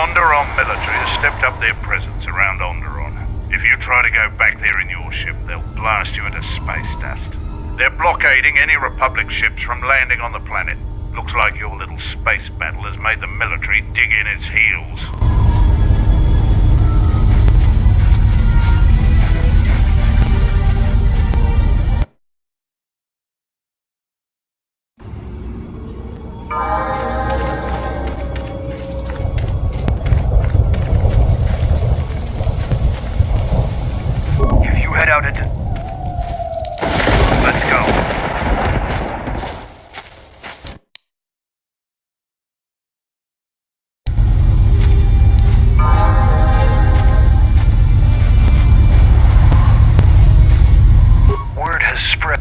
Onderon military has stepped up their presence around Onderon. If you try to go back there in your ship, they'll blast you into space dust. They're blockading any Republic ships from landing on the planet. Looks like your little space battle has made the military dig in its heels. If you head out into... Let's go. Word has spread.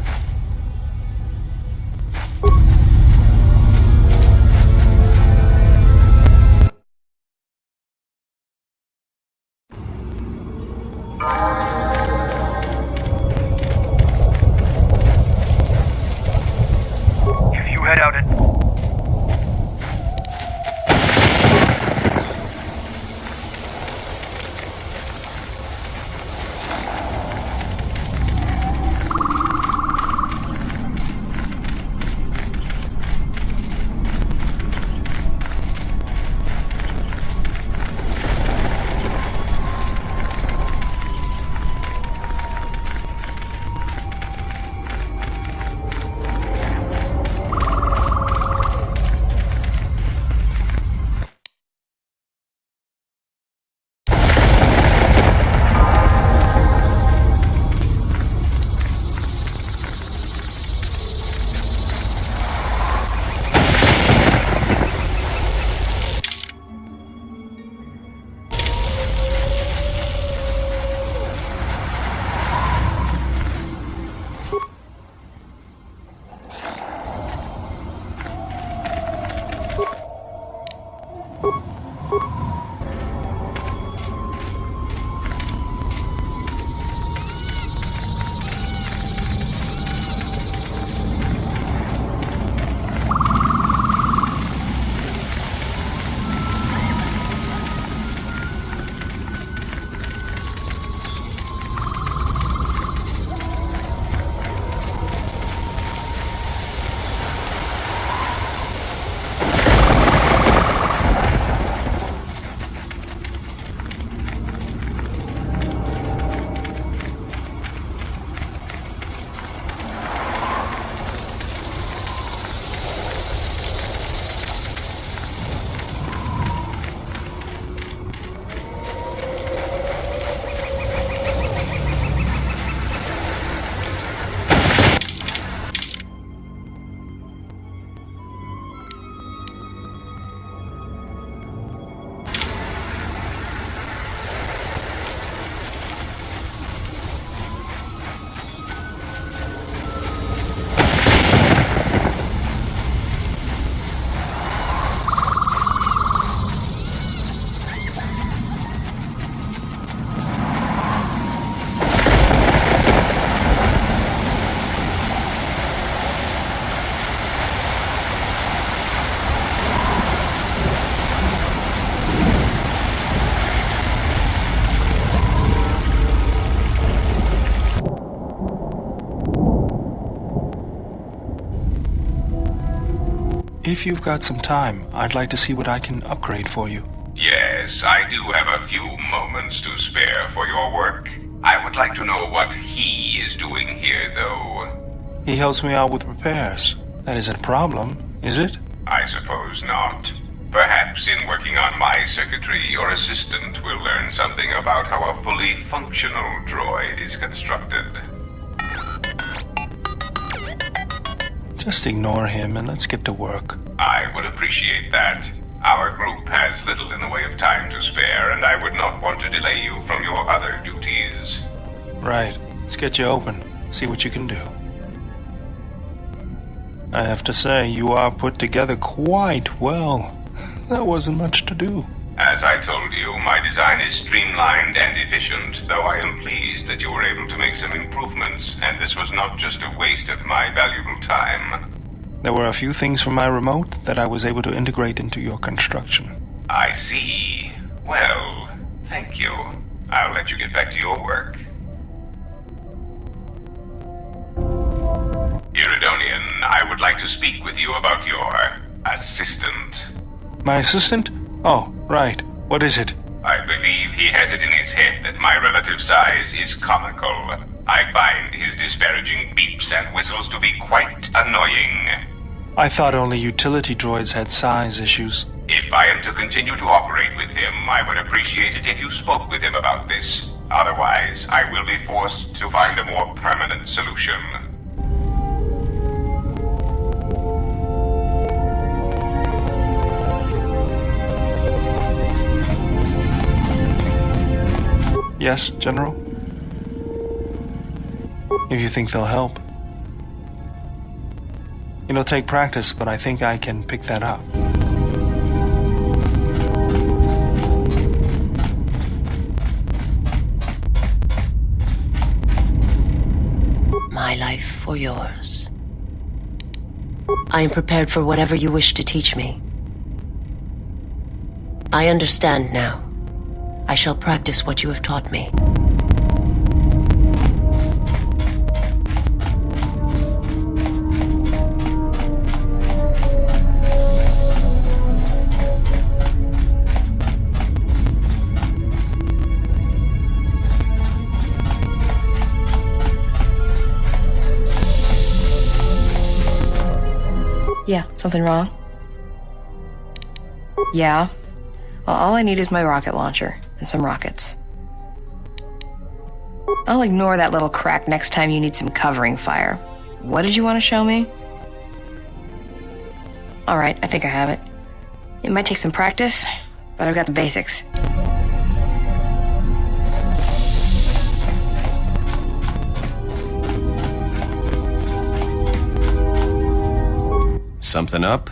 If you head out and... If you've got some time, I'd like to see what I can upgrade for you. Yes, I do have a few moments to spare for your work. I would like to know what he is doing here, though. He helps me out with repairs. That isn't a problem, is it? I suppose not. Perhaps in working on my circuitry, your assistant will learn something about how a fully functional droid is constructed. Just ignore him and let's get to work. I would appreciate that. Our group has little in the way of time to spare, and I would not want to delay you from your other duties. Right. Let's get you open. See what you can do. I have to say, you are put together quite well. That wasn't much to do. As I told you, my design is streamlined and efficient, though I am pleased that you were able to make some improvements, and this was not just a waste of my valuable time. There were a few things from my remote that I was able to integrate into your construction. I see. Well, thank you. I'll let you get back to your work. Iridonian, I would like to speak with you about your assistant. My assistant? Oh, right. What is it? I believe he has it in his head that my relative size is comical. I find his disparaging beeps and whistles to be quite annoying. I thought only utility droids had size issues. If I am to continue to operate with him, I would appreciate it if you spoke with him about this. Otherwise, I will be forced to find a more permanent solution. Yes, General? If you think they'll help. It'll take practice, but I think I can pick that up. My life for yours. I am prepared for whatever you wish to teach me. I understand now. I shall practice what you have taught me. Yeah, something wrong? Yeah. Well, all I need is my rocket launcher and some rockets. I'll ignore that little crack next time you need some covering fire. What did you want to show me? Alright, I think I have it. It might take some practice, but I've got the basics. Something up?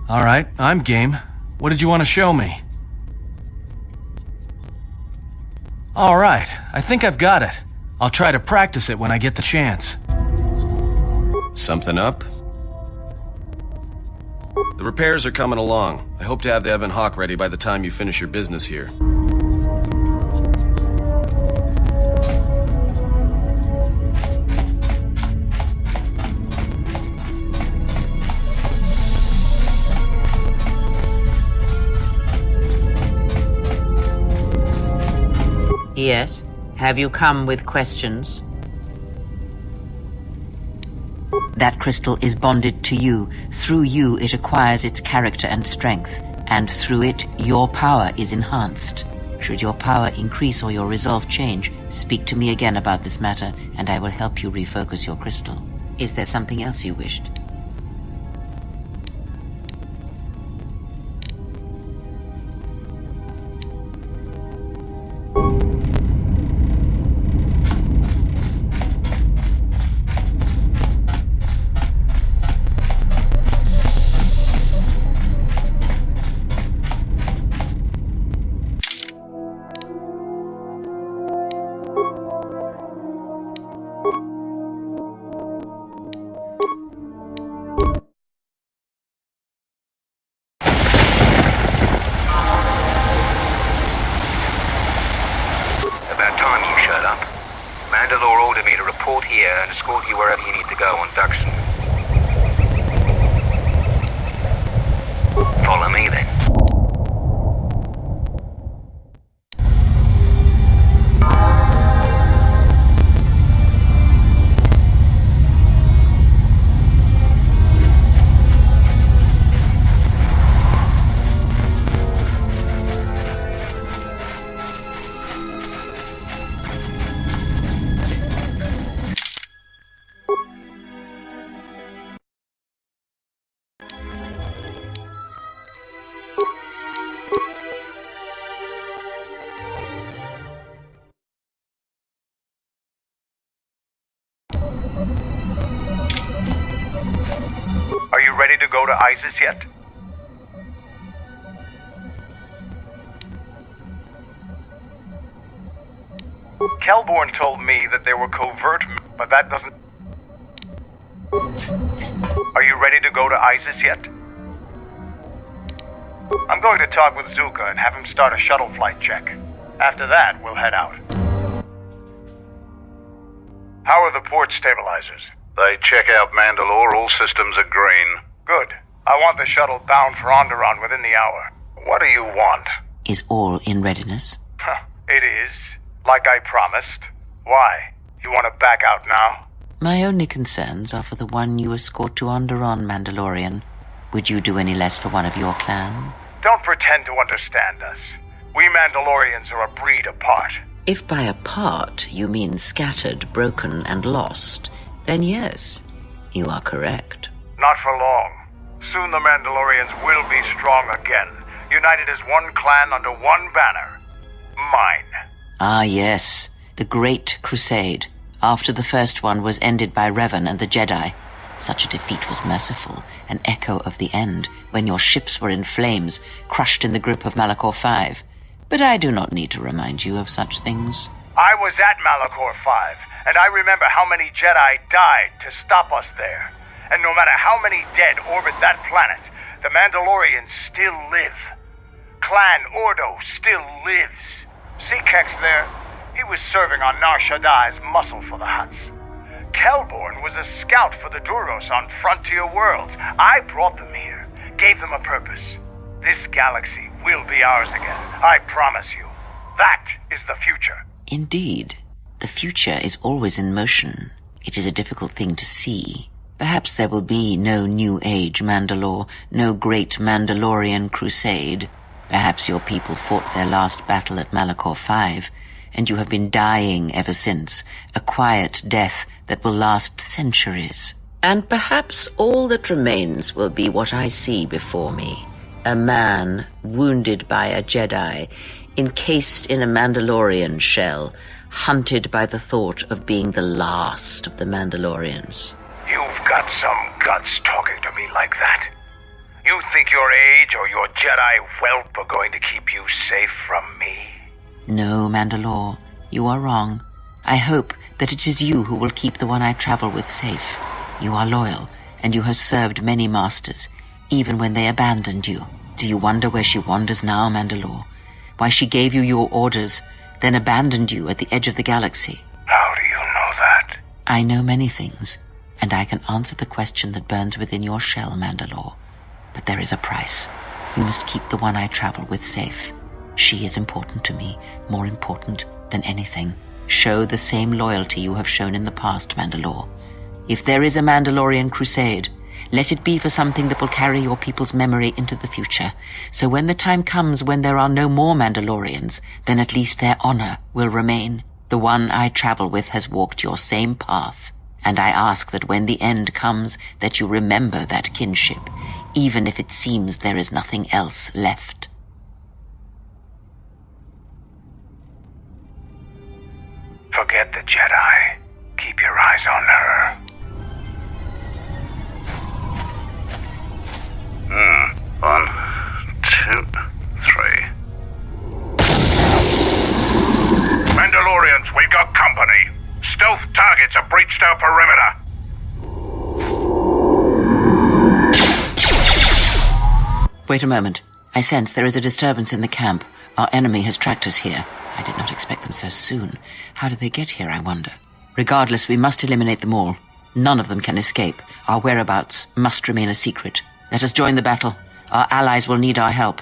All right, I'm game. What did you want to show me? All right, I think I've got it. I'll try to practice it when I get the chance. Something up? The repairs are coming along. I hope to have the Evan Hawk ready by the time you finish your business here. Yes. Have you come with questions? That crystal is bonded to you. Through you, it acquires its character and strength. And through it, your power is enhanced. Should your power increase or your resolve change, speak to me again about this matter, and I will help you refocus your crystal. Is there something else you wished? Here and escort you wherever you need to go on Duxon. Follow me then. Are you ready to go to ISIS yet? Kelborn told me that there were covert, but that doesn't... Are you ready to go to ISIS yet? I'm going to talk with Zuka and have him start a shuttle flight check. After that, we'll head out. How are the port stabilizers? They check out Mandalore. All systems are green. Good. I want the shuttle bound for Onderon within the hour. What do you want? Is all in readiness? It is. Like I promised. Why? You want to back out now? My only concerns are for the one you escort to Onderon, Mandalorian. Would you do any less for one of your clan? Don't pretend to understand us. We Mandalorians are a breed apart. If by apart you mean scattered, broken, and lost, then yes, you are correct. Not for long. Soon the Mandalorians will be strong again, united as one clan under one banner. Mine. Ah, yes. The Great Crusade. After the first one was ended by Revan and the Jedi. Such a defeat was merciful, an echo of the end, when your ships were in flames, crushed in the grip of Malachor V. But I do not need to remind you of such things. I was at Malachor V, and I remember how many Jedi died to stop us there. And no matter how many dead orbit that planet, the Mandalorians still live. Clan Ordo still lives. See Kex there? He was serving on Nar Shaddai's muscle for the Hutts. Kelborn was a scout for the Duros on Frontier Worlds. I brought them here, gave them a purpose. This galaxy will be ours again, I promise you. That is the future. Indeed. The future is always in motion. It is a difficult thing to see. Perhaps there will be no New Age Mandalore, no great Mandalorian crusade. Perhaps your people fought their last battle at Malachor V, and you have been dying ever since, a quiet death that will last centuries. And perhaps all that remains will be what I see before me. A man wounded by a Jedi, encased in a Mandalorian shell, hunted by the thought of being the last of the Mandalorians. You've got some guts talking to me like that. You think your age or your Jedi whelp are going to keep you safe from me? No, Mandalore, you are wrong. I hope that it is you who will keep the one I travel with safe. You are loyal, and you have served many masters, even when they abandoned you. Do you wonder where she wanders now, Mandalore? Why she gave you your orders, then abandoned you at the edge of the galaxy? How do you know that? I know many things, and I can answer the question that burns within your shell, Mandalore. But there is a price. You must keep the one I travel with safe. She is important to me, more important than anything. Show the same loyalty you have shown in the past, Mandalore. If there is a Mandalorian crusade, let it be for something that will carry your people's memory into the future. So when the time comes when there are no more Mandalorians, then at least their honor will remain. The one I travel with has walked your same path. And I ask that when the end comes, that you remember that kinship, even if it seems there is nothing else left. Forget the Jedi. Keep your eyes on her. 1, 2, 3. Mandalorians, we've got company. Stealth targets have breached our perimeter. Wait a moment. I sense there is a disturbance in the camp. Our enemy has tracked us here. I did not expect them so soon. How did they get here, I wonder? Regardless, we must eliminate them all. None of them can escape. Our whereabouts must remain a secret. Let us join the battle. Our allies will need our help.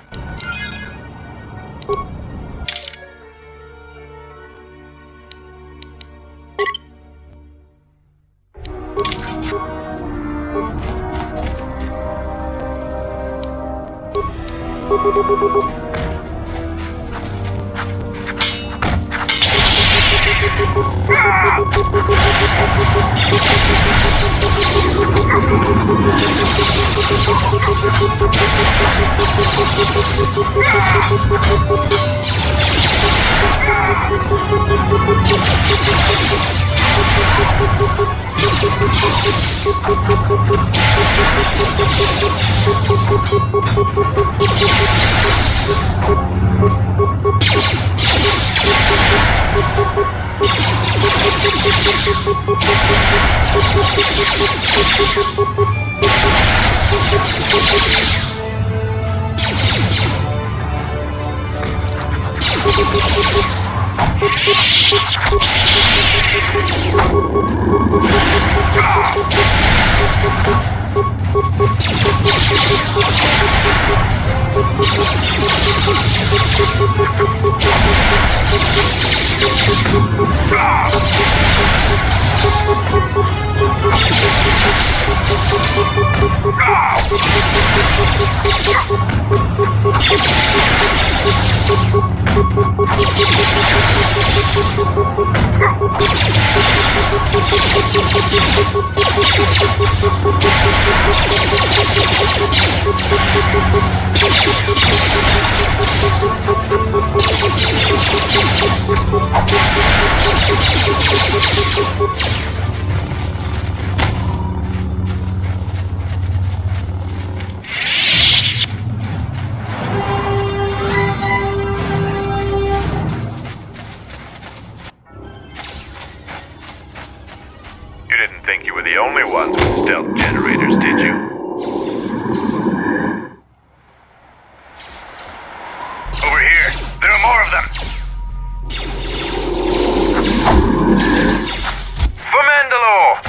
You didn't think you were the only ones with stealth generators, did you? Over here. There are more of them. For Mandalore!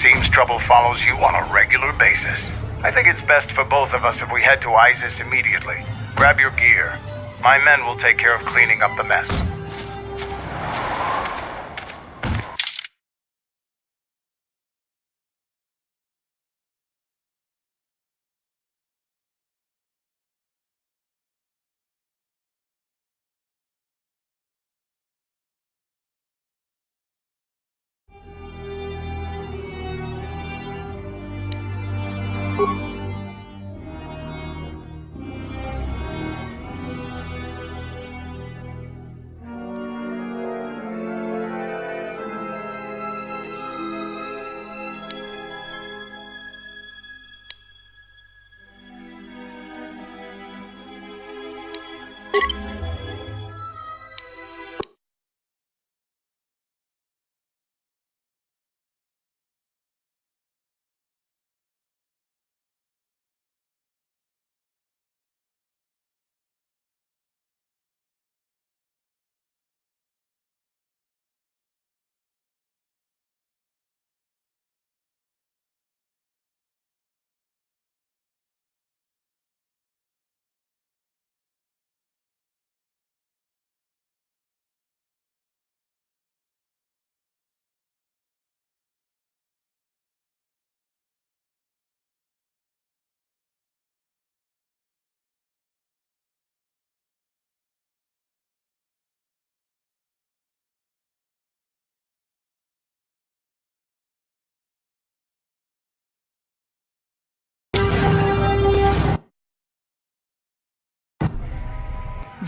Seems trouble follows you on a regular basis. I think it's best for both of us if we head to ISIS immediately. Grab your gear. My men will take care of cleaning up the mess.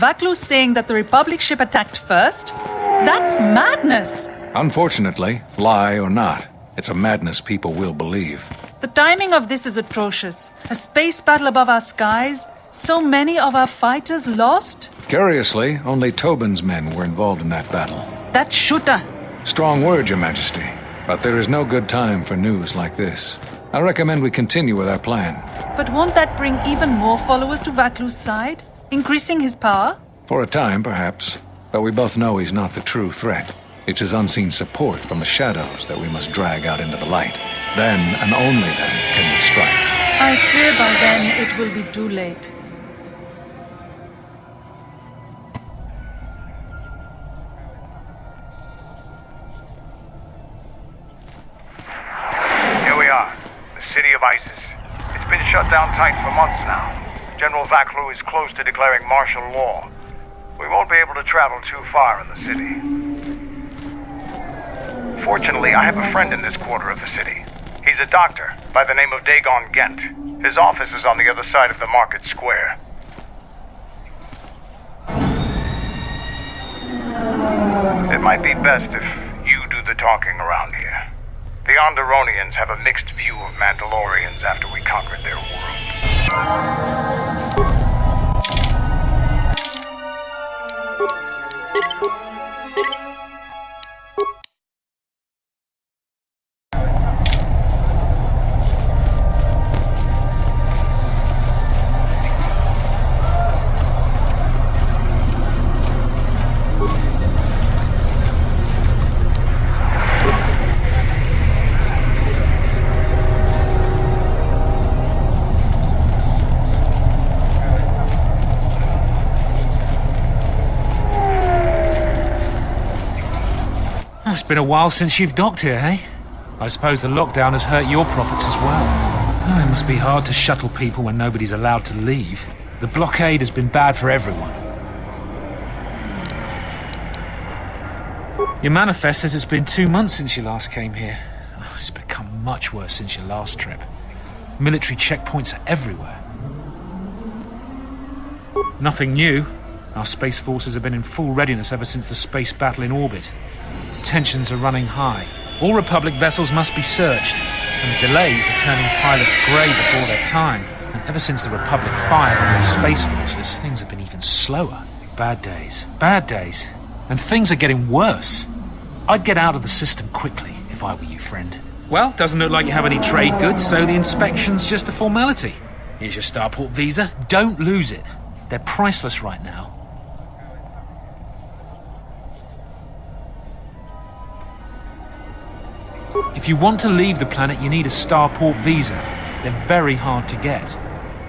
Vaklu's saying that the Republic ship attacked first? That's madness! Unfortunately, lie or not, it's a madness people will believe. The timing of this is atrocious. A space battle above our skies, so many of our fighters lost? Curiously, only Tobin's men were involved in that battle. That shooter! Strong word, Your Majesty, but there is no good time for news like this. I recommend we continue with our plan. But won't that bring even more followers to Vaklu's side? Increasing his power? For a time, perhaps. But we both know he's not the true threat. It's his unseen support from the shadows that we must drag out into the light. Then, and only then, can we strike. I fear by then it will be too late. shut down tight for months now. General Vaklu is close to declaring martial law. We won't be able to travel too far in the city. Fortunately, I have a friend in this quarter of the city. He's a doctor by the name of Dagon Gent. His office is on the other side of the market square. It might be best if you do the talking around here. The Onderonians have a mixed view of Mandalorians after we conquered their world. It's been a while since you've docked here, eh? I suppose the lockdown has hurt your profits as well. Oh, it must be hard to shuttle people when nobody's allowed to leave. The blockade has been bad for everyone. Your manifest says it's been 2 months since you last came here. Oh, it's become much worse since your last trip. Military checkpoints are everywhere. Nothing new. Our space forces have been in full readiness ever since the space battle in orbit. Tensions are running high. All Republic vessels must be searched, and the delays are turning pilots grey before their time. And ever since the Republic fired on our space forces, things have been even slower. Bad days. Bad days. And things are getting worse. I'd get out of the system quickly, if I were you, friend. Well, doesn't look like you have any trade goods, so the inspection's just a formality. Here's your starport visa. Don't lose it. They're priceless right now. If you want to leave the planet, you need a starport visa. They're very hard to get.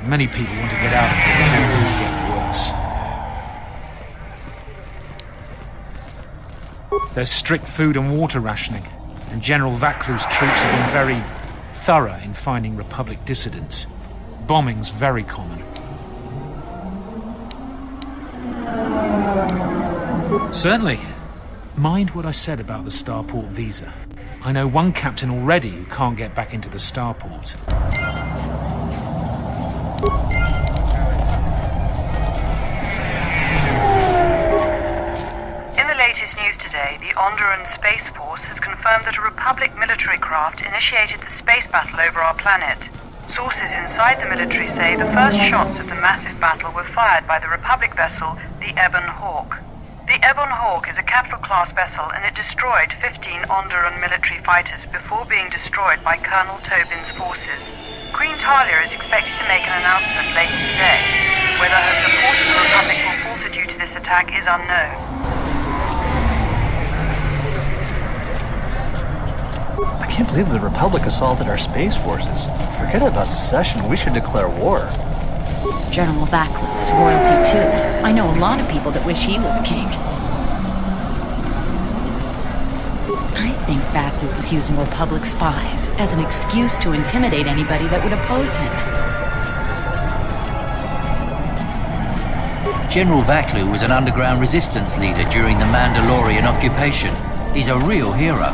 Many people want to get out of here before things get worse. There's strict food and water rationing, and General Vaklu's troops have been very thorough in finding Republic dissidents. Bombing's very common. Certainly. Mind what I said about the starport visa. I know one captain already who can't get back into the starport. In the latest news today, the Onderon Space Force has confirmed that a Republic military craft initiated the space battle over our planet. Sources inside the military say the first shots of the massive battle were fired by the Republic vessel, the Ebon Hawk. The Ebon Hawk is a capital-class vessel, and it destroyed 15 Onderon military fighters before being destroyed by Colonel Tobin's forces. Queen Talia is expected to make an announcement later today. Whether her support of the Republic will falter due to this attack is unknown. I can't believe the Republic assaulted our space forces. Forget about secession, we should declare war. General Vaklu is royalty too. I know a lot of people that wish he was king. I think Vaklu is using Republic spies as an excuse to intimidate anybody that would oppose him. General Vaklu was an underground resistance leader during the Mandalorian occupation. He's a real hero.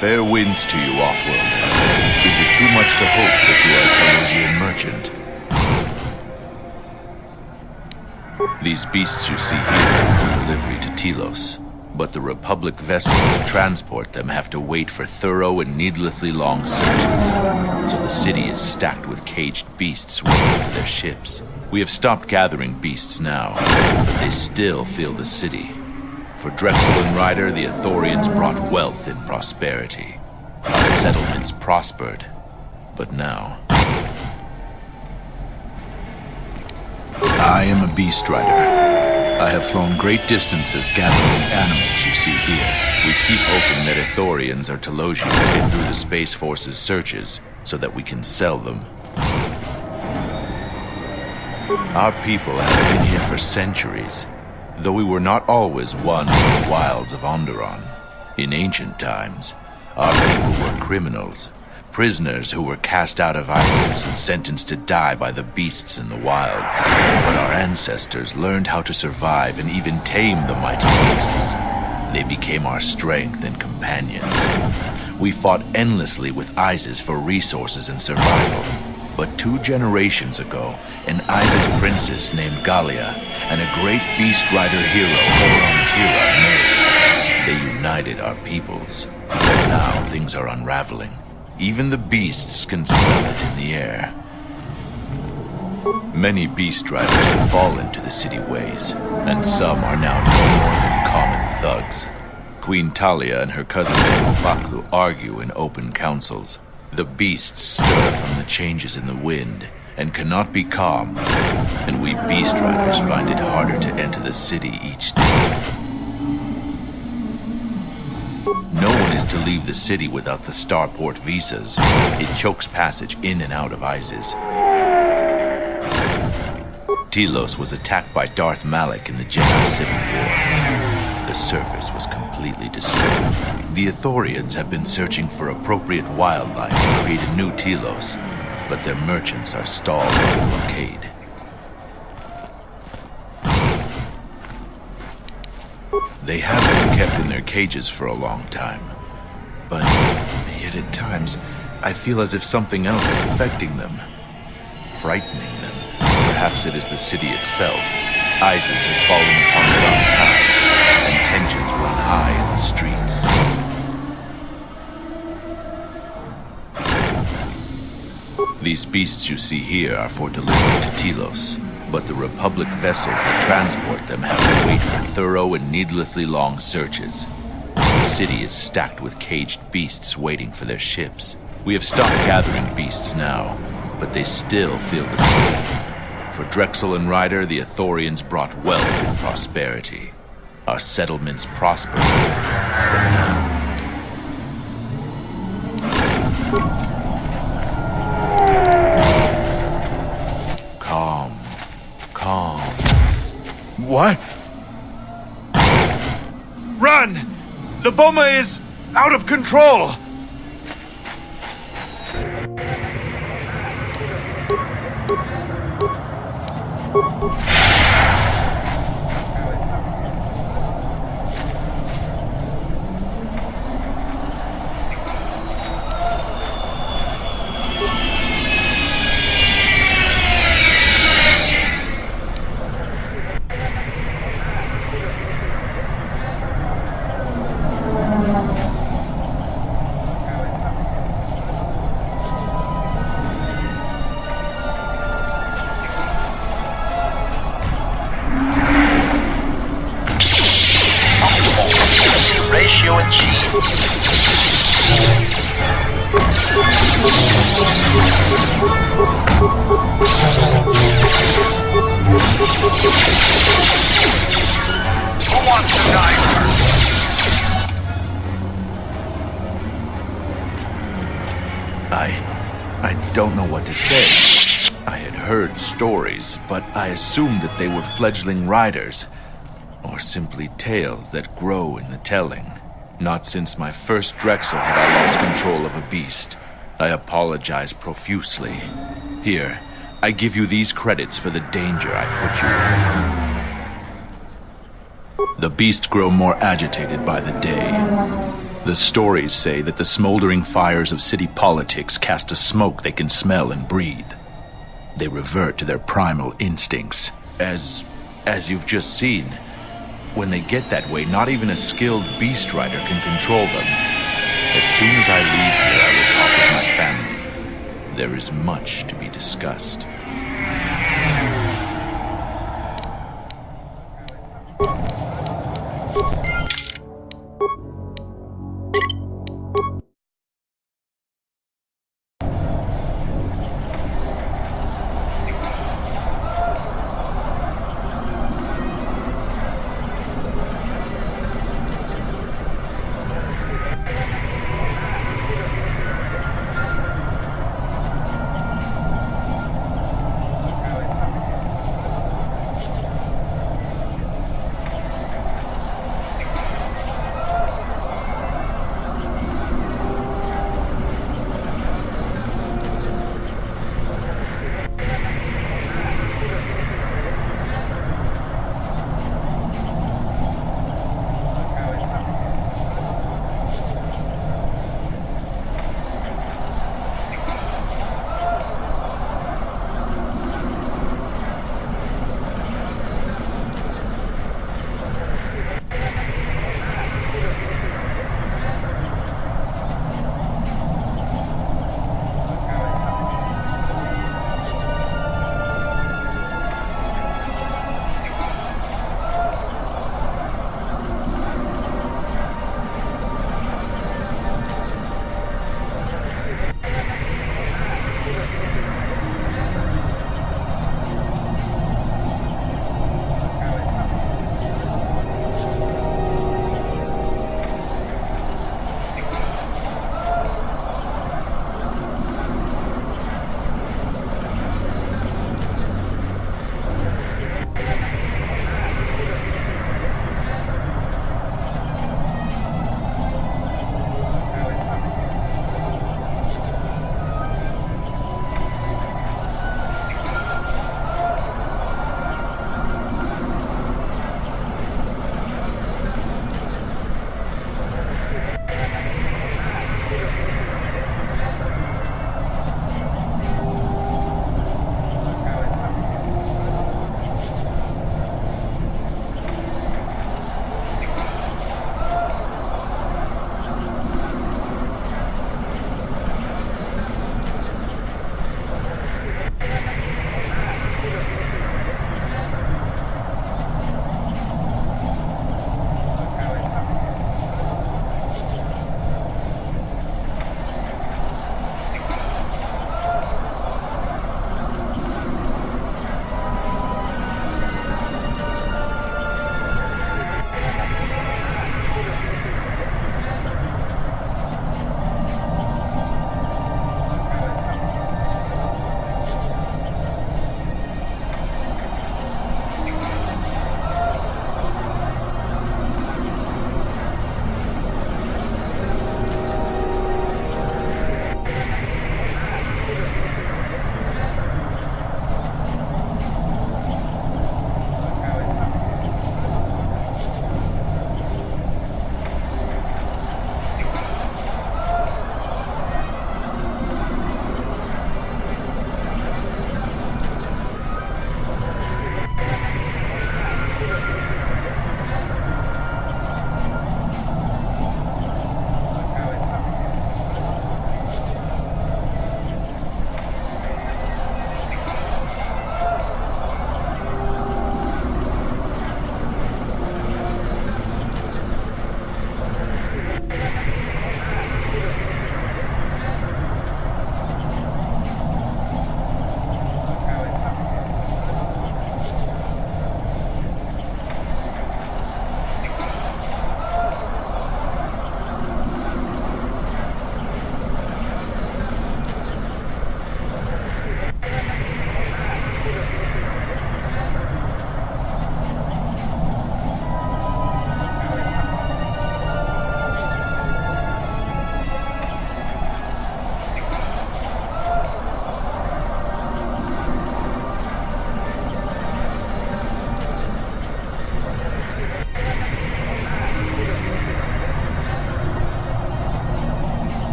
Fair winds to you, Offworlder. Is it too much to hope that you are a Telosian merchant? These beasts you see here are for delivery to Telos, but the Republic vessels that transport them have to wait for thorough and needlessly long searches. So the city is stacked with caged beasts waiting for their ships. We have stopped gathering beasts now, but they still fill the city. For Drexel and Ryder, the Ithorians brought wealth and prosperity. Our settlements prospered, but now... I am a beast rider. I have flown great distances gathering the animals you see here. We keep hoping that Ithorians or Telosians get through the Space Force's searches so that we can sell them. Our people have been here for centuries. Though we were not always one with the wilds of Onderon. In ancient times, our people were criminals, prisoners who were cast out of Isis and sentenced to die by the beasts in the wilds. But our ancestors learned how to survive and even tame the mighty beasts. They became our strength and companions. We fought endlessly with Isis for resources and survival. But 2 generations ago, an Isis princess named Gallia and a great beast rider hero, Kira, married. They united our peoples. But now things are unraveling. Even the beasts can smell it in the air. Many beast riders have fallen to the city ways, and some are now no more than common thugs. Queen Talia and her cousin General Vaklu argue in open councils. The beasts stir from the changes in the wind and cannot be calmed, and we beast riders find it harder to enter the city each day. No one is to leave the city without the starport visas. It chokes passage in and out of Isis. Telos was attacked by Darth Malak in the Jedi Civil War. The surface was completely destroyed. The Ithorians have been searching for appropriate wildlife to create a new Telos, but their merchants are stalled by the blockade. They have been kept in their cages for a long time, but yet at times I feel as if something else is affecting them, frightening them. Perhaps it is the city itself. Isis has fallen upon dark times, and tensions run high in the streets. These beasts you see here are for delivery to Telos, but the Republic vessels that transport them have to wait for thorough and needlessly long searches. The city is stacked with caged beasts waiting for their ships. We have stopped gathering beasts now, but they still fill the city. For Drexel and Ryder, the Ithorians brought wealth and prosperity. Our settlements prospered, but now... Calm. What? Run! The bomber is out of control! Ratio achieved. Who wants to die first? I don't know what to say. I had heard stories, but I assumed that they were fledgling riders. or simply tales that grow in the telling. Not since my first Drexel have I lost control of a beast. I apologize profusely. Here, I give you these credits for the danger I put you in. The beasts grow more agitated by the day. The stories say that the smoldering fires of city politics cast a smoke they can smell and breathe. They revert to their primal instincts. As you've just seen, when they get that way, not even a skilled beast rider can control them. As soon as I leave here, I will talk with my family. There is much to be discussed.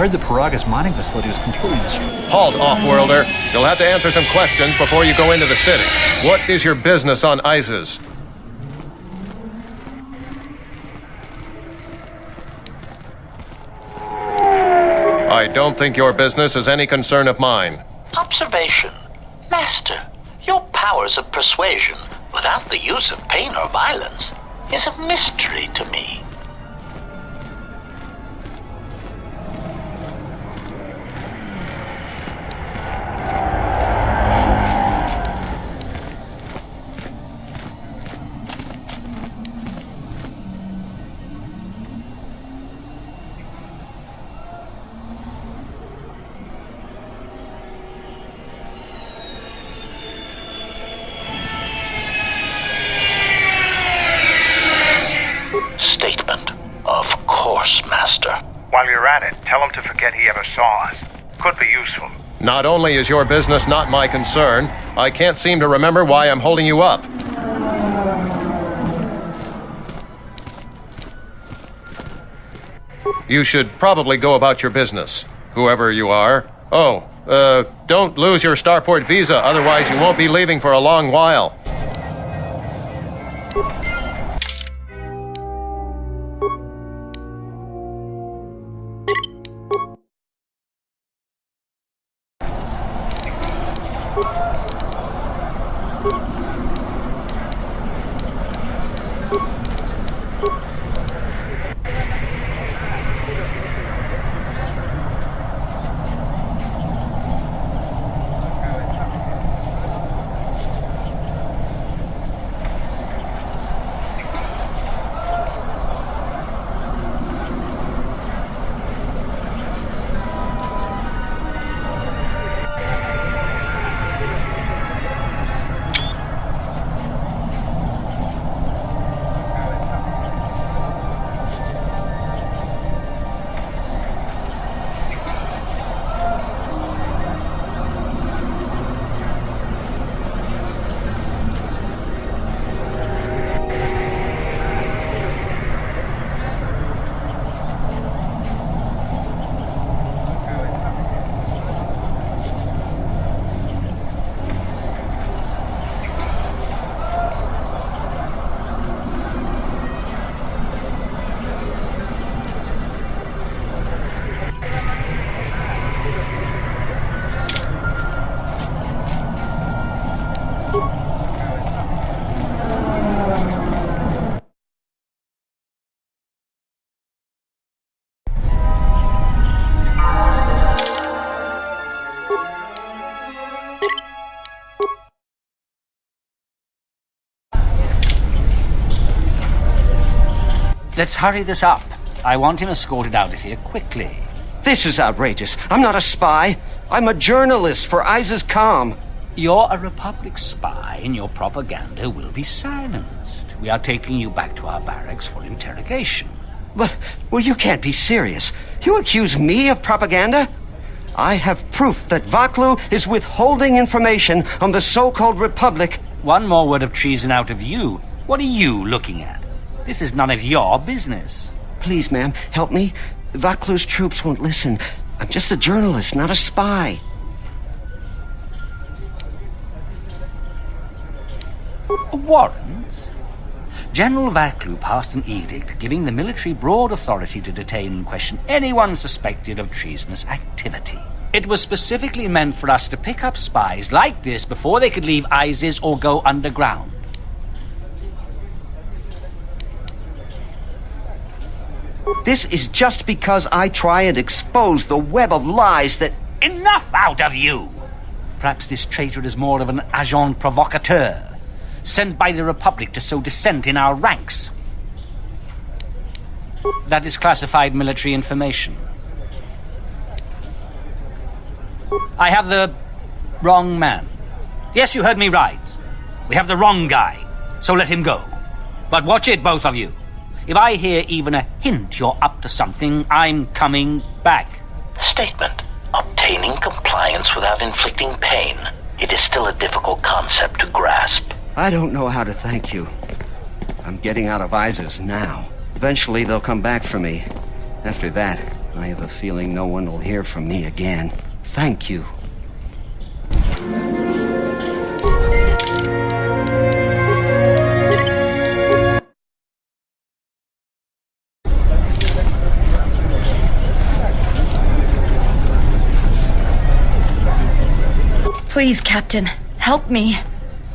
heard the Paraga's mining facility was completely destroyed. Halt, off-worlder. You'll have to answer some questions before you go into the city. What is your business on ISIS? I don't think your business is any concern of mine. Observation. Master, your powers of persuasion, without the use of pain or violence, is a mystery to me. Statement. Of course, Master. While you're at it, tell him to forget he ever saw us. Could be useful. Not only is your business not my concern, I can't seem to remember why I'm holding you up. You should probably go about your business, whoever you are. Oh, don't lose your Starport visa, otherwise you won't be leaving for a long while. Let's hurry this up. I want him escorted out of here quickly. This is outrageous. I'm not a spy. I'm a journalist for ISIS-Com. You're a Republic spy, and your propaganda will be silenced. We are taking you back to our barracks for interrogation. But, well, you can't be serious. You accuse me of propaganda? I have proof that Vaklu is withholding information on the so-called Republic. One more word of treason out of you. What are you looking at? This is none of your business. Please, ma'am, help me. Vaklu's troops won't listen. I'm just a journalist, not a spy. A warrant? General Vaklu passed an edict giving the military broad authority to detain and question anyone suspected of treasonous activity. It was specifically meant for us to pick up spies like this before they could leave ISIS or go underground. This is just because I try and expose the web of lies that... Enough out of you! Perhaps this traitor is more of an agent provocateur, sent by the Republic to sow dissent in our ranks. That is classified military information. I have the wrong man. Yes, you heard me right. We have the wrong guy, so let him go. But watch it, both of you. If I hear even a hint you're up to something, I'm coming back. Statement. Obtaining compliance without inflicting pain. It is still a difficult concept to grasp. I don't know how to thank you. I'm getting out of ISIS now. Eventually they'll come back for me. After that, I have a feeling no one will hear from me again. Thank you. Please, Captain, help me.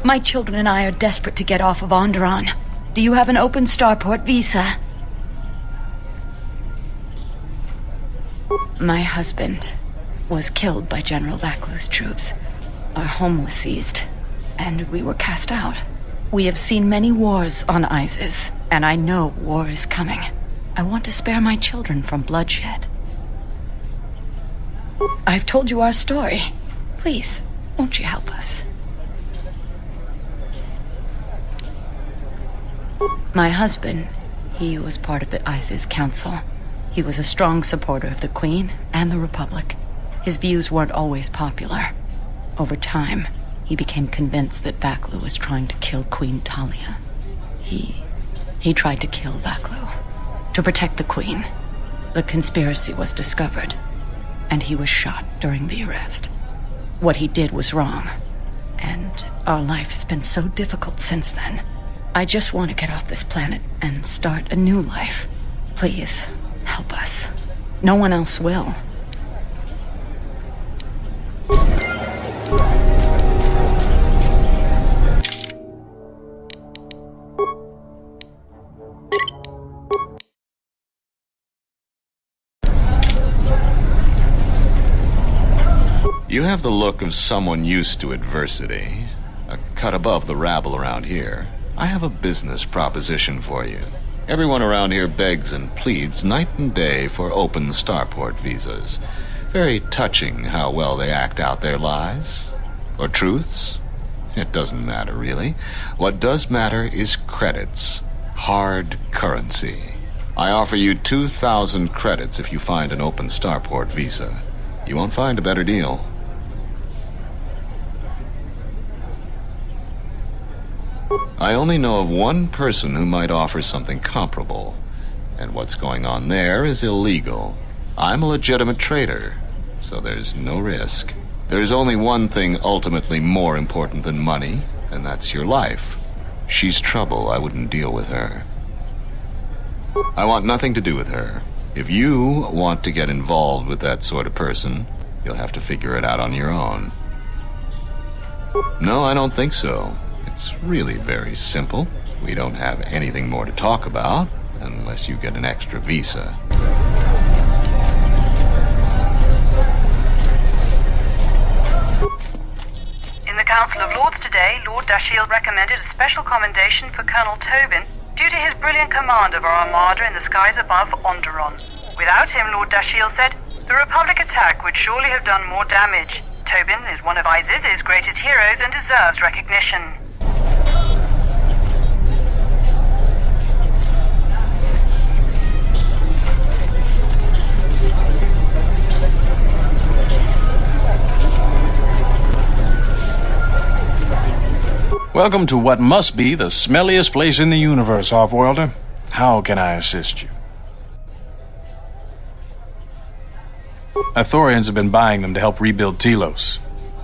My children and I are desperate to get off of Onderon. Do you have an open starport visa? My husband was killed by General Vaklu's troops. Our home was seized, and we were cast out. We have seen many wars on Isis, and I know war is coming. I want to spare my children from bloodshed. I've told you our story. Please, won't you help us? My husband, he was part of the ISIS Council. He was a strong supporter of the Queen and the Republic. His views weren't always popular. Over time, he became convinced that Vaklu was trying to kill Queen Talia. He tried to kill Vaklu to protect the Queen. The conspiracy was discovered, and he was shot during the arrest. What he did was wrong, and our life has been so difficult since then. I just want to get off this planet and start a new life. Please, help us. No one else will. You have the look of someone used to adversity, a cut above the rabble around here. I have a business proposition for you. Everyone around here begs and pleads night and day for open starport visas. Very touching how well they act out their lies. Or truths. It doesn't matter, really. What does matter is credits. Hard currency. I offer you 2,000 credits if you find an open starport visa. You won't find a better deal. I only know of one person who might offer something comparable, and what's going on there is illegal. I'm a legitimate trader, so there's no risk. There's only one thing ultimately more important than money, and that's your life. She's trouble. I wouldn't deal with her. I want nothing to do with her. If you want to get involved with that sort of person, you'll have to figure it out on your own. No, I don't think so. It's really very simple. We don't have anything more to talk about, unless you get an extra visa. In the Council of Lords today, Lord Dashiell recommended a special commendation for Colonel Tobin due to his brilliant command of our armada in the skies above Onderon. Without him, Lord Dashiell said, the Republic attack would surely have done more damage. Tobin is one of Isis's greatest heroes and deserves recognition. Welcome to what must be the smelliest place in the universe, Offworlder. How can I assist you? Ithorians have been buying them to help rebuild Telos.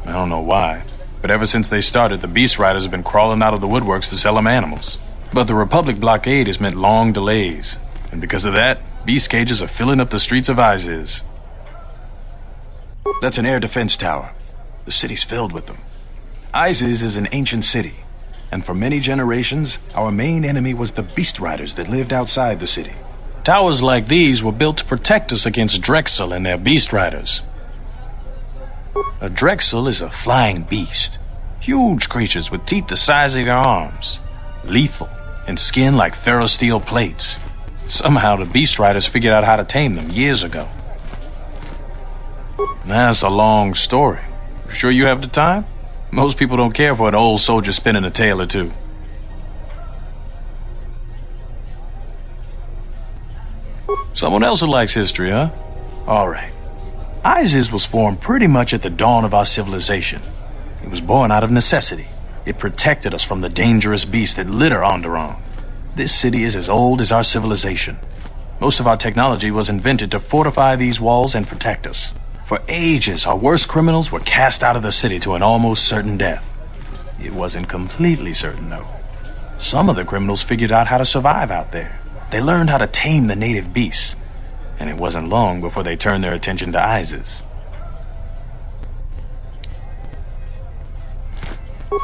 I don't know why, but ever since they started, the Beast Riders have been crawling out of the woodworks to sell them animals. But the Republic blockade has meant long delays, and because of that, beast cages are filling up the streets of Isis. That's an air defense tower. The city's filled with them. Isis is an ancient city, and for many generations, our main enemy was the Beast Riders that lived outside the city. Towers like these were built to protect us against Drexel and their Beast Riders. A Drexel is a flying beast. Huge creatures with teeth the size of your arms. Lethal, and skin like ferrosteel plates. Somehow the Beast Riders figured out how to tame them years ago. That's a long story. Sure you have the time? Most people don't care for an old soldier spinning a tale or two. Someone else who likes history, huh? All right. Isis was formed pretty much at the dawn of our civilization. It was born out of necessity. It protected us from the dangerous beasts that litter Onderon. This city is as old as our civilization. Most of our technology was invented to fortify these walls and protect us. For ages, our worst criminals were cast out of the city to an almost certain death. It wasn't completely certain, though. Some of the criminals figured out how to survive out there. They learned how to tame the native beasts, and it wasn't long before they turned their attention to ISIS.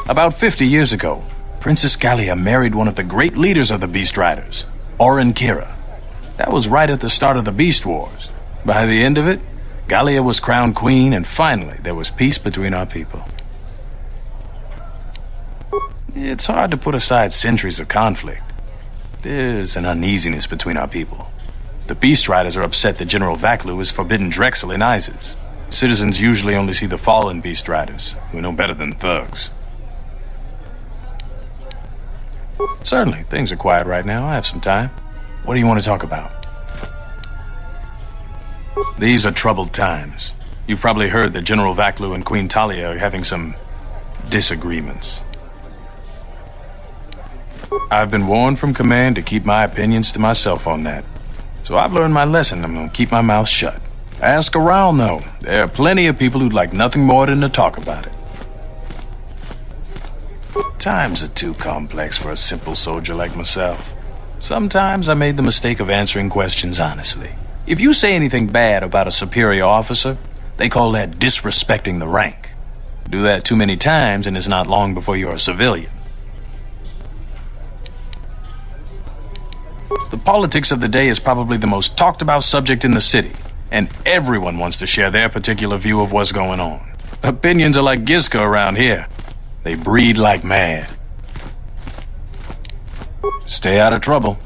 About 50 years ago, Princess Gallia married one of the great leaders of the Beast Riders, Orin Kira. That was right at the start of the Beast Wars. By the end of it, Gallia was crowned queen, and finally there was peace between our people. It's hard to put aside centuries of conflict. There's an uneasiness between our people. The Beast Riders are upset that General Vaklu has forbidden Drexel in Isis. Citizens usually only see the fallen Beast Riders, who know better than thugs. Certainly, things are quiet right now. I have some time. What do you want to talk about? These are troubled times. You've probably heard that General Vaklu and Queen Talia are having some disagreements. I've been warned from command to keep my opinions to myself on that. So I've learned my lesson. I'm gonna keep my mouth shut. Ask around, though. There are plenty of people who'd like nothing more than to talk about it. Times are too complex for a simple soldier like myself. Sometimes I made the mistake of answering questions honestly. If you say anything bad about a superior officer, they call that disrespecting the rank. Do that too many times and it's not long before you're a civilian. The politics of the day is probably the most talked about subject in the city, and everyone wants to share their particular view of what's going on. Opinions are like Gizka around here. They breed like mad. Stay out of trouble.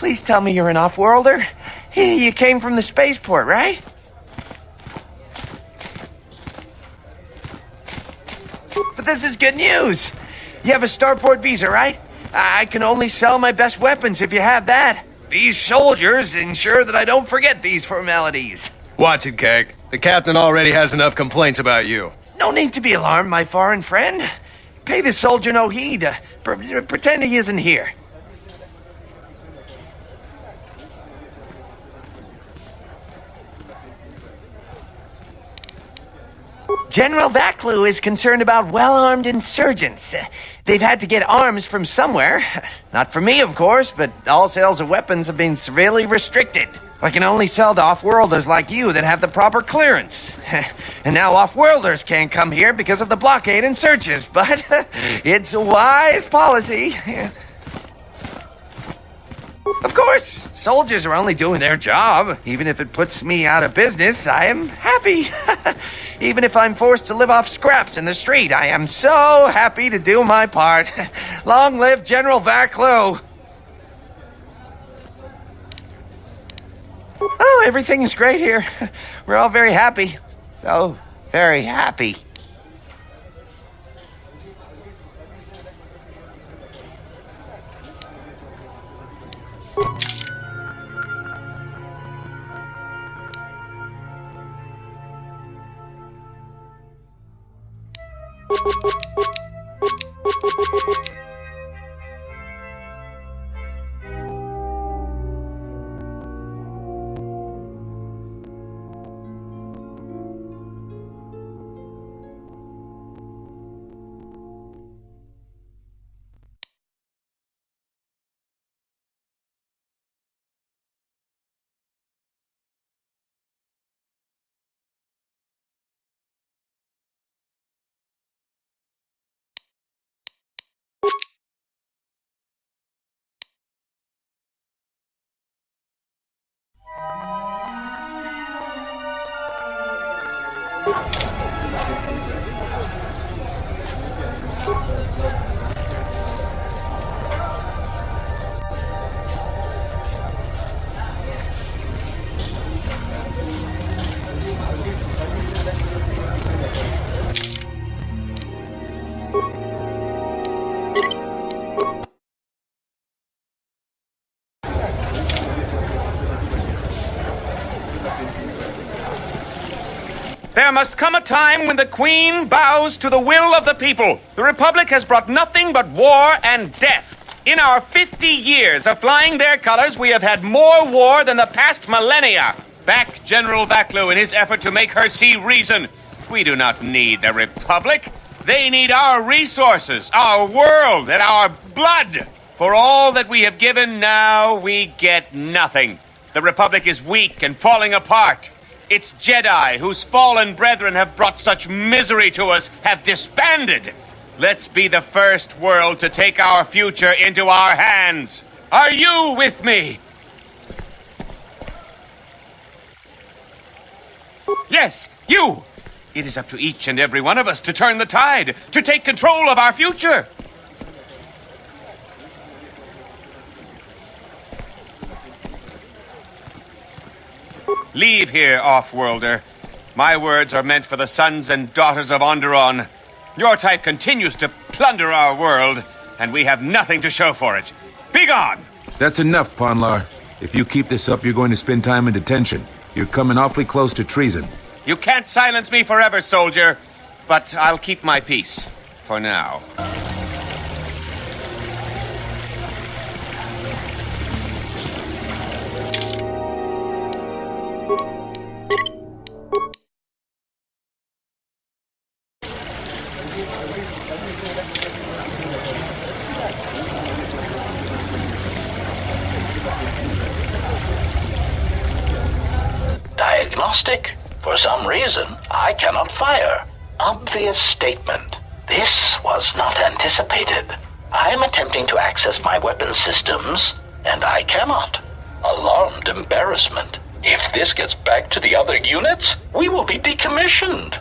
Please tell me you're an off-worlder. You came from the spaceport, right? But this is good news. You have a starport visa, right? I can only sell my best weapons if you have that. These soldiers ensure that I don't forget these formalities. Watch it, Keg. The captain already has enough complaints about you. No need to be alarmed, my foreign friend. Pay the soldier no heed. Pretend he isn't here. General Vaklu is concerned about well-armed insurgents. They've had to get arms from somewhere. Not from me, of course, but all sales of weapons have been severely restricted. I can only sell to off-worlders like you that have the proper clearance. And now off-worlders can't come here because of the blockade and searches, but it's a wise policy. Of course, soldiers are only doing their job. Even if it puts me out of business, I am happy. Even if I'm forced to live off scraps in the street, I am so happy to do my part. Long live General Vaklu. Oh, everything is great here. We're all very happy. So very happy. There must come a time when the Queen bows to the will of the people. The Republic has brought nothing but war and death. In our 50 years of flying their colors, we have had more war than the past millennia. Back General Vaklu in his effort to make her see reason. We do not need the Republic. They need our resources, our world, and our blood. For all that we have given, now we get nothing. The Republic is weak and falling apart. Its Jedi, whose fallen brethren have brought such misery to us, have disbanded. Let's be the first world to take our future into our hands. Are you with me? Yes, you! It is up to each and every one of us to turn the tide, to take control of our future. Leave here, off-worlder. My words are meant for the sons and daughters of Onderon. Your type continues to plunder our world, and we have nothing to show for it. Be gone! That's enough, Ponlar. If you keep this up, you're going to spend time in detention. You're coming awfully close to treason. You can't silence me forever, soldier, but I'll keep my peace. For now. Diagnostic? For some reason, I cannot fire. Obvious statement. This was not anticipated. I am attempting to access my weapon systems, and I cannot. Alarmed embarrassment. If this gets back to the other units, we will be decommissioned.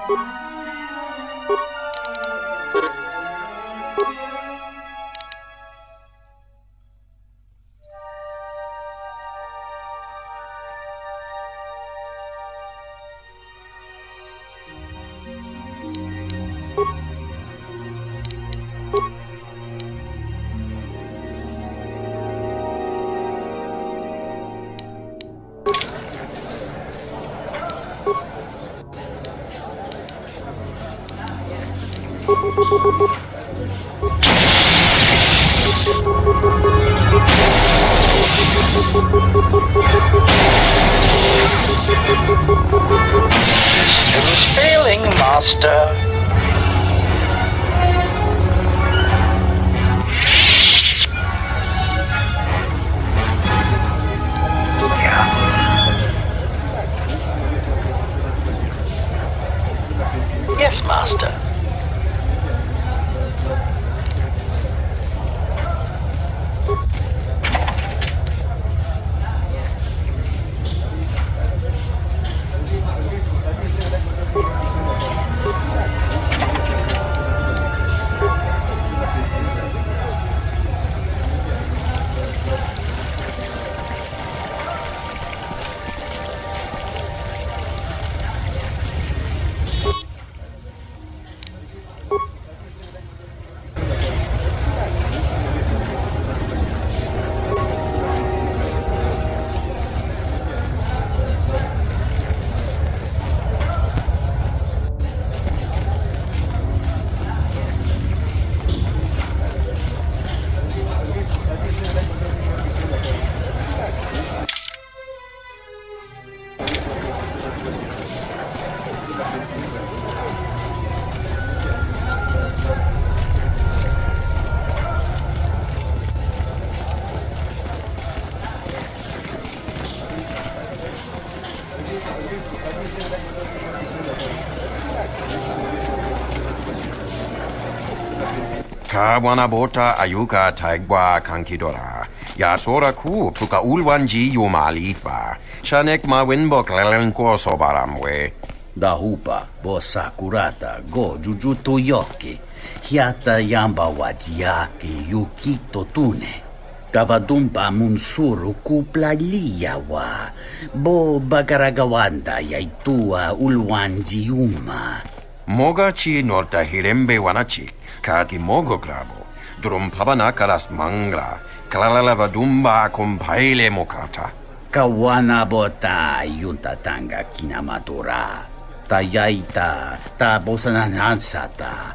Systems failing, Master. Yes, Master. Kawanabota ayuka taigwa kankidora. Yasora ku tuka ulwanji yumalitba. Shanek ma winbok lelenko sobaramwe. Dahupa bosa kurata go jujuto yoke. Hiata yamba wajiyake yukito tune. Kavadumpa munsuru kuplalia wa. Bo bagaragawanda yaitua ulwanji yuma. Mogachi norta hirembe wanachi. Kati mogo grabo. Durum pabana karas mangra. Kalalava dumba compaile mokata. Kawana bota yunta tanga kinamatura. Tayaita ta bosananansata.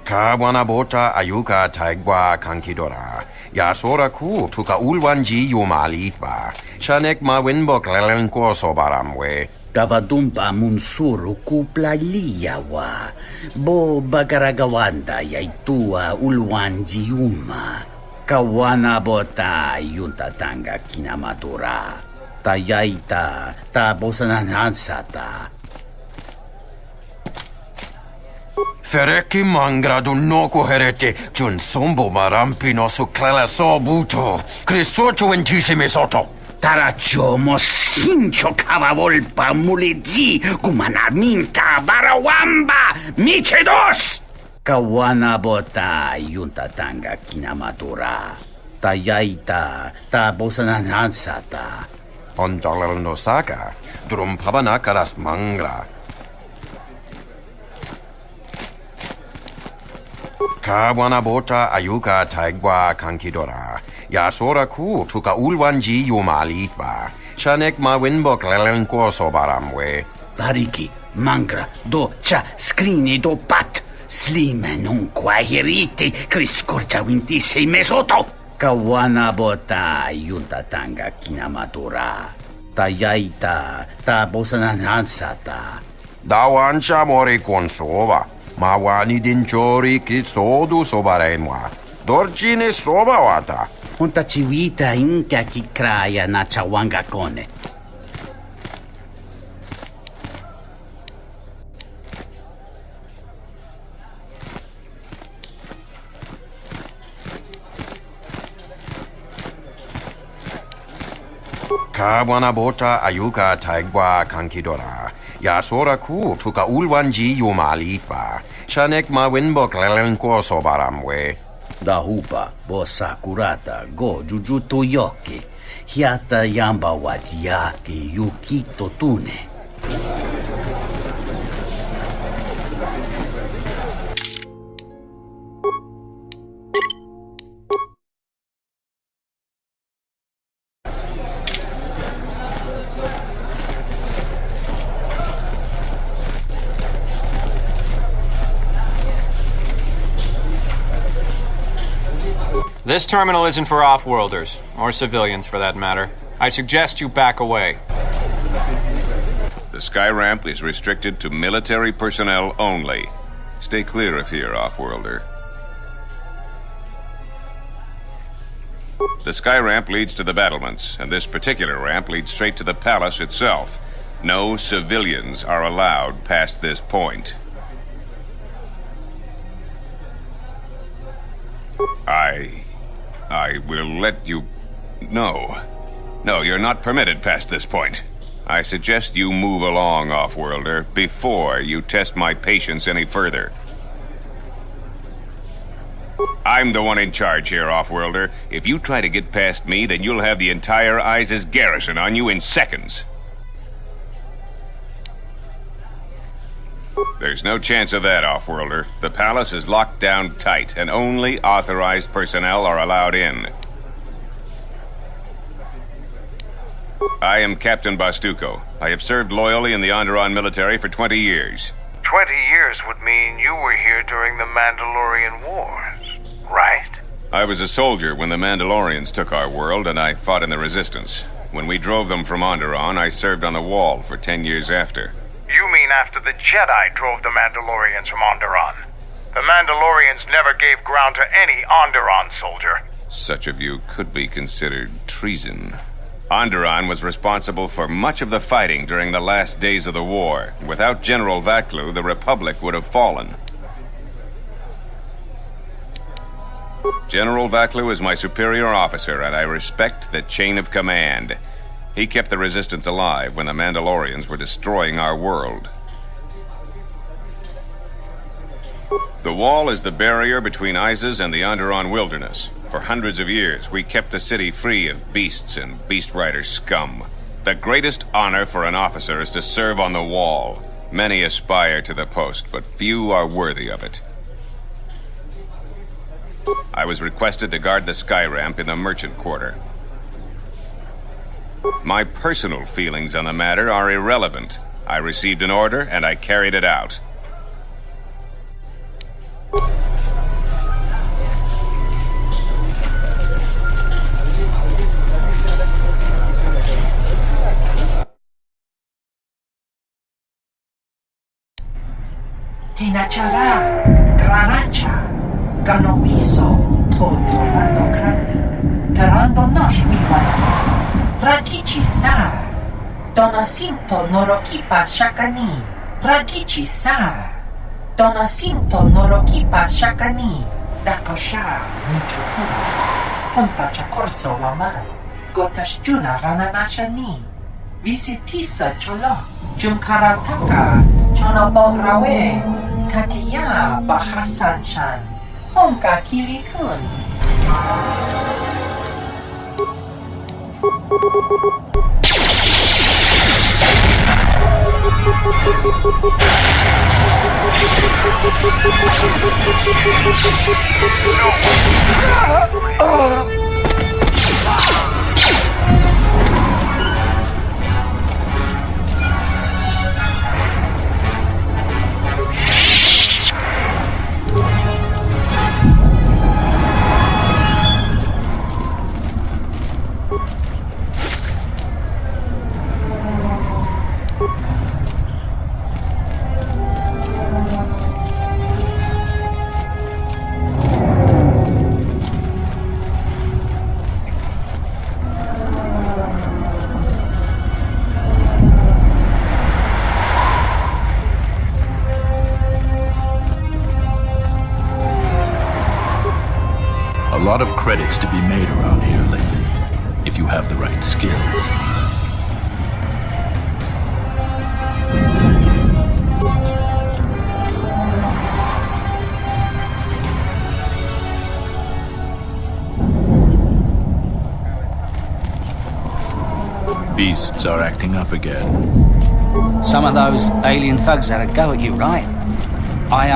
Kawanabota ayuka taigwa kankidora. Yasora ku tuka ulwanji yumalitba. Shanek ma winbok lelenko sobaramwe. Kavadumpa munsuru kuplalia wa. Bo bagaragawanda yaitua ulwanji yuma. Kawana bota yunta tanga kinamatura. Tayaita ta bosananansata. Fereki mangra du noko herete, jun sombo marampino su clela sobuto, Cristocho intissime soto. Tarachomo sincho cavavolpa mulegi, gumanarminta barawamba, michedos! Kawana bota yunta tanga kinamatura. Tayaita ta bosananansata. Ondalano saka, drum pabanakaras mangra. Kawanabota ayuka taigwa kankidora. Yasora ku tuka ulwanji yumalitba. Shanek ma winbok lelenko sobaramwe. Variki, mangra, do cha scrini do pat. Slime non quahiriti, criscorcia wintisse mesoto. Kawanabota yunta tanga kinamatura. Tayaita ta bosananansata. Dawancha mori consova. Mawani dinchori kitsodu sobarenwa. Dorjine sobawata. Unta chiwita inka kikraya na chawanga kone. Ka wanabota ayuka taigwa kankidora. Ya sora ku tuka ulwanji yumalifa. Shanek ma winbok lelenko sobaramwe. Dahupa, bosa kurata, go jujuto yoki. Hiata yamba wajiaki yukito tune. This terminal isn't for off-worlders, or civilians for that matter. I suggest you back away. The sky ramp is restricted to military personnel only. Stay clear of here, off-worlder. The sky ramp leads to the battlements, and this particular ramp leads straight to the palace itself. No civilians are allowed past this point. I will let you... No. No, you're not permitted past this point. I suggest you move along, off-worlder, before you test my patience any further. I'm the one in charge here, off-worlder. If you try to get past me, then you'll have the entire ISIS garrison on you in seconds. There's no chance of that, off-worlder. The palace is locked down tight, and only authorized personnel are allowed in. I am Captain Bastuco. I have served loyally in the Onderon military for 20 years. 20 years would mean you were here during the Mandalorian Wars, right? I was a soldier when the Mandalorians took our world, and I fought in the Resistance. When we drove them from Onderon, I served on the Wall for 10 years after. You mean after the Jedi drove the Mandalorians from Onderon? The Mandalorians never gave ground to any Onderon soldier. Such of you could be considered treason. Onderon was responsible for much of the fighting during the last days of the war. Without General Vaklu, the Republic would have fallen. General Vaklu is my superior officer, and I respect the chain of command. He kept the Resistance alive when the Mandalorians were destroying our world. The Wall is the barrier between ISIS and the Onderon wilderness. For hundreds of years, we kept the city free of beasts and beast rider scum. The greatest honor for an officer is to serve on the Wall. Many aspire to the post, but few are worthy of it. I was requested to guard the sky ramp in the merchant quarter. My personal feelings on the matter are irrelevant. I received an order, and I carried it out. Tinachara, Granacha, Ganopiso, Totolando Crania, Tarando Nosh Miwana. Rakichi sa, Donacinto Norokipas Shakani. Rakichi sa, Donacinto Norokipas Shakani. Dakosha, Michuku, Punta Chacorso Waman, Gotash Juna Rananashani. Visitisa Cholo, Jumkarataka, Chonobograwe, Tatiya Bahasan Shan, Honka Kilikun. A lot of credits to be made around here lately, if you have the right skills. beasts are acting up again. Some of those alien thugs had a go at you, right? I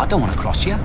don't want to cross you.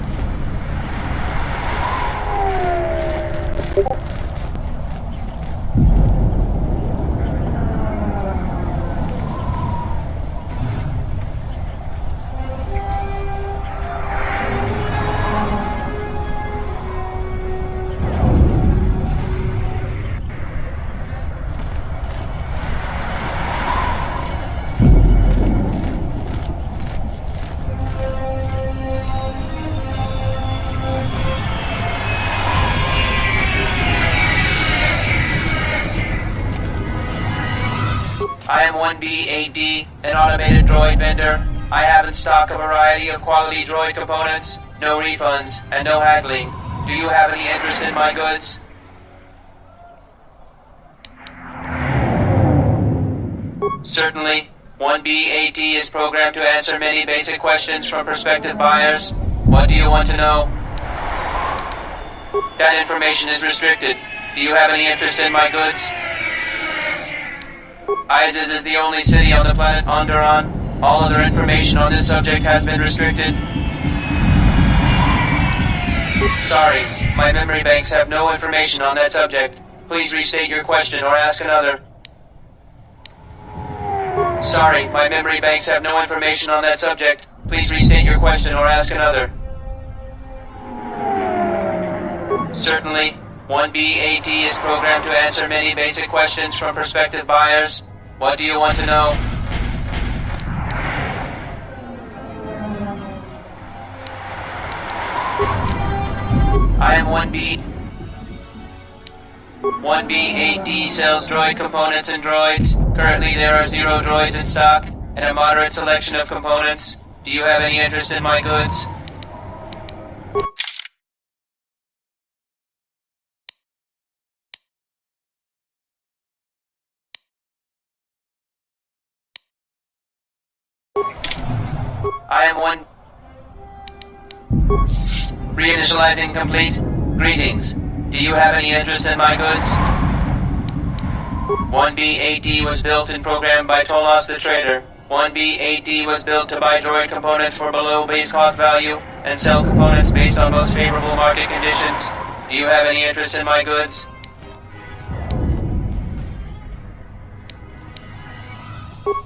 I am 1B8D, an automated droid vendor. I have in stock a variety of quality droid components, no refunds, and no haggling. Do you have any interest in my goods? Certainly. 1B8D is programmed to answer many basic questions from prospective buyers. What do you want to know? That information is restricted. Do you have any interest in my goods? Isis is the only city on the planet Onderon. All other information on this subject has been restricted. Sorry, my memory banks have no information on that subject. Please restate your question or ask another. Sorry, my memory banks have no information on that subject. Please restate your question or ask another. Certainly, 1B8D is programmed to answer many basic questions from prospective buyers. What do you want to know? I am 1B8D sells droid components and droids. Currently there are 0 droids in stock and a moderate selection of components. Do you have any interest in my goods? I am 1... Reinitializing complete. Greetings. Do you have any interest in my goods? 1B8D was built and programmed by Tolos the Trader. 1B8D was built to buy droid components for below base cost value and sell components based on most favorable market conditions. Do you have any interest in my goods?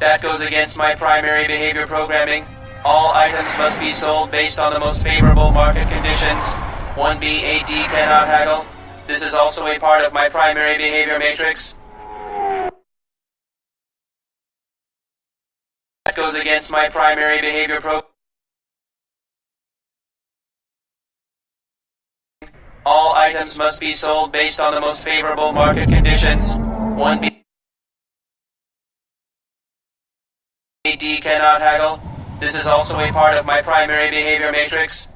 That goes against my primary behavior programming. All items must be sold based on the most favorable market conditions. 1B8D cannot haggle. This is also a part of my primary behavior matrix. That goes against my primary behavior All items must be sold based on the most favorable market conditions. 1B8D cannot haggle. This is also a part of my primary behavior matrix.